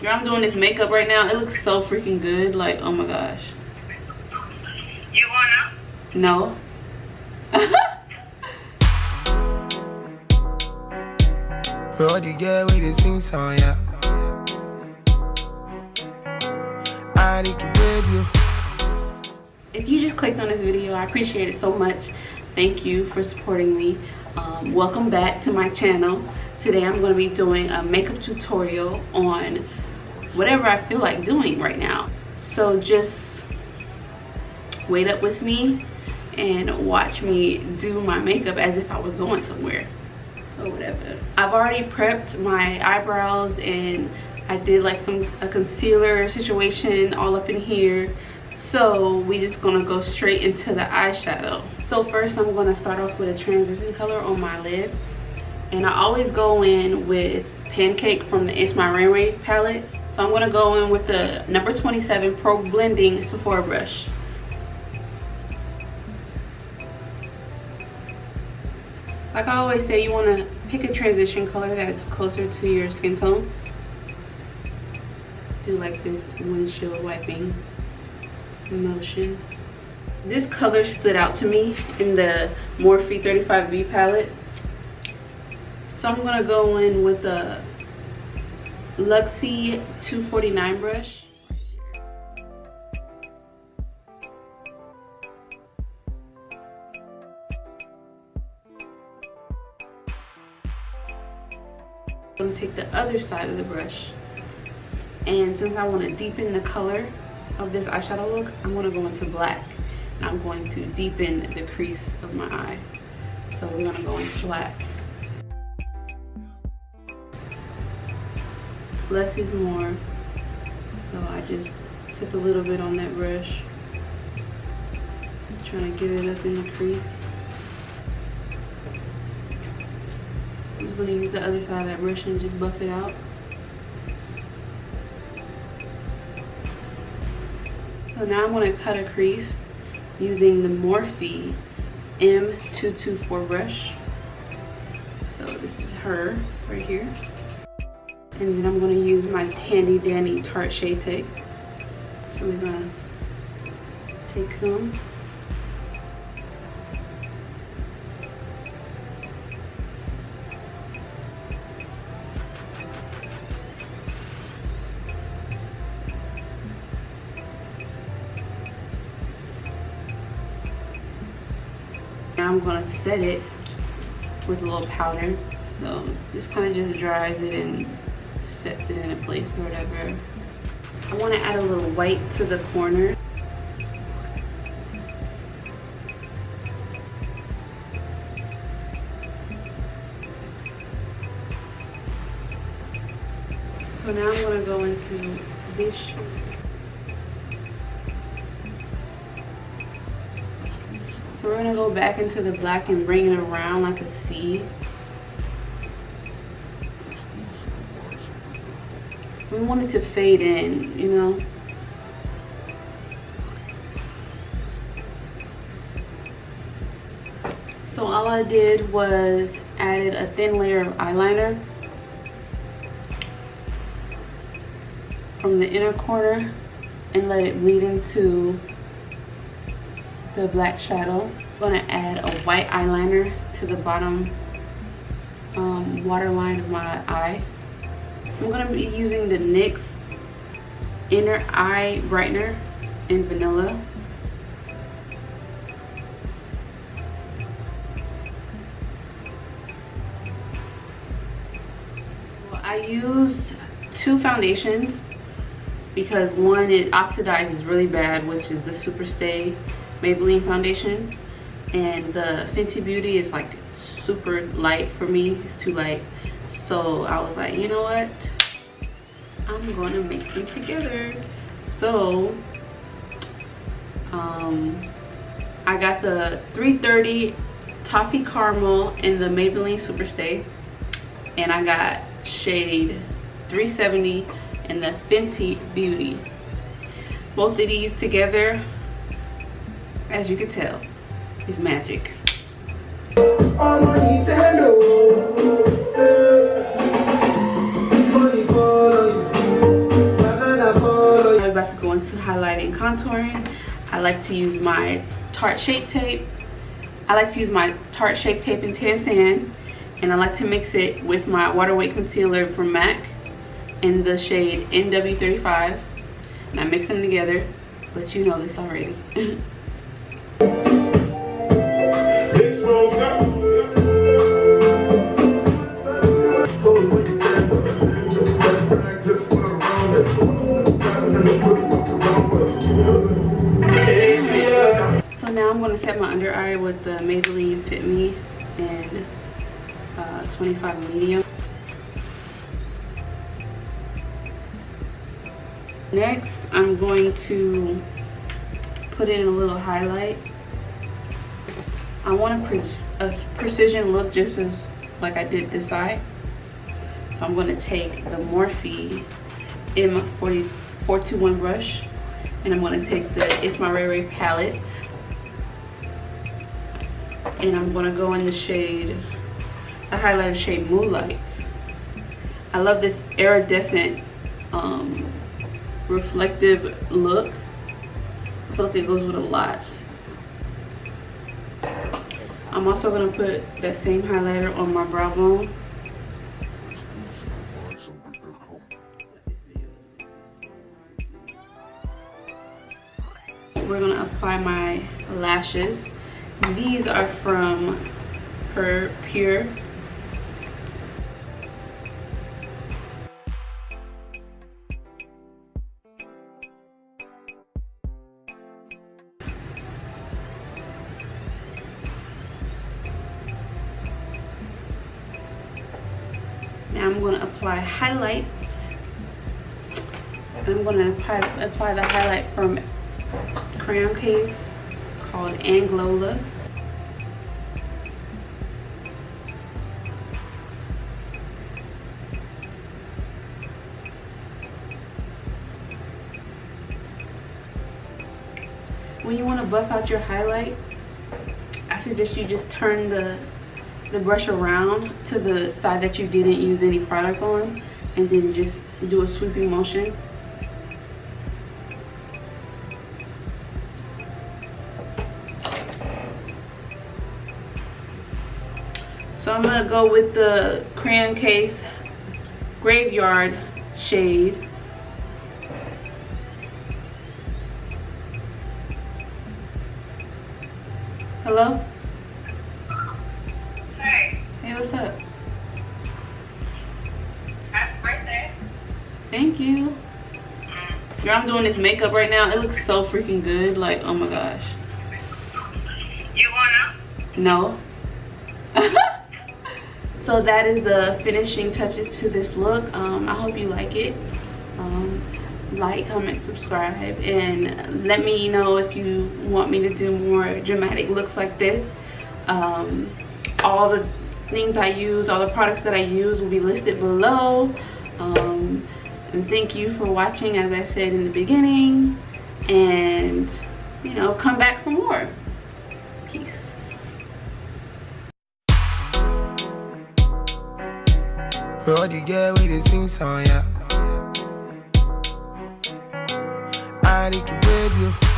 Girl, I'm doing this makeup right now. It looks so freaking good. Like, oh my gosh. You wanna? No. Bro, the girl with the sing song, yeah. I need to babe you. If you just clicked on this video, I appreciate it so much. Thank you for supporting me. Welcome back to my channel. Today I'm going to be doing a makeup tutorial on whatever I feel like doing right now. So just wait up with me and watch me do my makeup as if I was going somewhere or whatever. I've already prepped my eyebrows and I did like a concealer situation all up in here. So we just gonna go straight into the eyeshadow. So first I'm gonna start off with a transition color on my lid. And I always go in with Pancake from the ITSMYRAYERAYE palette. So I'm gonna go in with the number 27 Pro Blending Sephora brush. Like I always say, you wanna pick a transition color that's closer to your skin tone. Do like this windshield wiping motion. This color stood out to me in the MORPHE 35B palette. So I'm gonna go in with a Luxie 249 brush. I'm gonna take the other side of the brush, and since I want to deepen the color of this eyeshadow look, I'm going to go into black. And I'm going to deepen the crease of my eye. So we're going to go into black. Less is more. So I just took a little bit on that brush, trying to get it up in the crease. I'm just going to use the other side of that brush and just buff it out. So now I'm going to cut a crease using the MORPHE M224 brush. So this is her right here. And then I'm going to use my handy dandy Tarte Shade Tape. So we're going to take some. Now I'm gonna set it with a little powder. So this kind of just dries it and sets it in a place or whatever. I want to add a little white to the corner. So now I'm gonna go into this. So we're gonna go back into the black and bring it around like a C. We want it to fade in, you know. So all I did was added a thin layer of eyeliner from the inner corner and let it bleed into the black shadow. I'm gonna add a white eyeliner to the bottom waterline of my eye. I'm gonna be using the NYX Inner Eye Brightener in Vanilla. Well, I used two foundations because one, it oxidizes really bad, which is the Superstay Maybelline foundation, and the Fenty Beauty is like super light for me. It's too light. So I was like, you know what, I'm gonna mix them together. So I got the 330 Toffee Caramel in the Maybelline Superstay, and I got shade 370 in the Fenty Beauty. Both of these together, as you can tell, is magic. about to go into highlighting and contouring, I like to use my Tarte Shape Tape. I like to use my Tarte Shape Tape in Tan Sand, and I like to mix it with my Water Weight Concealer from MAC in the shade NW35. And I mix them together, but you know this already. So now I'm going to set my under eye with the Maybelline Fit Me in 25 medium. Next, I'm going to put in a little highlight. I want a precision look just as like I did this side. So I'm going to take the MORPHE M421 brush, and I'm going to take the ITSMYRAYERAYE palette, and I'm going to go in the shade, the highlighter shade Moonlight. I love this iridescent reflective look. I feel like it goes with a lot. I'm also going to put that same highlighter on my brow bone. We're going to apply my lashes. These are from Pure. Now I'm going to apply highlights. I'm going to apply the highlight from CRAYONCASE called ANGLOWLA. When you want to buff out your highlight, I suggest you just turn the brush around to the side that you didn't use any product on, and then just do a sweeping motion. So I'm gonna go with the CRAYONCASE Graveyard shade. Hello? Hey. Hey, what's up? Happy birthday. Thank you. Girl, I'm doing this makeup right now. It looks so freaking good. Like, oh my gosh. You wanna? No. So that is the finishing touches to this look. I hope you like it. Like, comment, subscribe, and let me know if you want me to do more dramatic looks like this. All the things I use, all the products that I use will be listed below. And thank you for watching, as I said in the beginning, and you know, come back for more. Peace. Brody girl with the sing song, yeah. I like you, baby.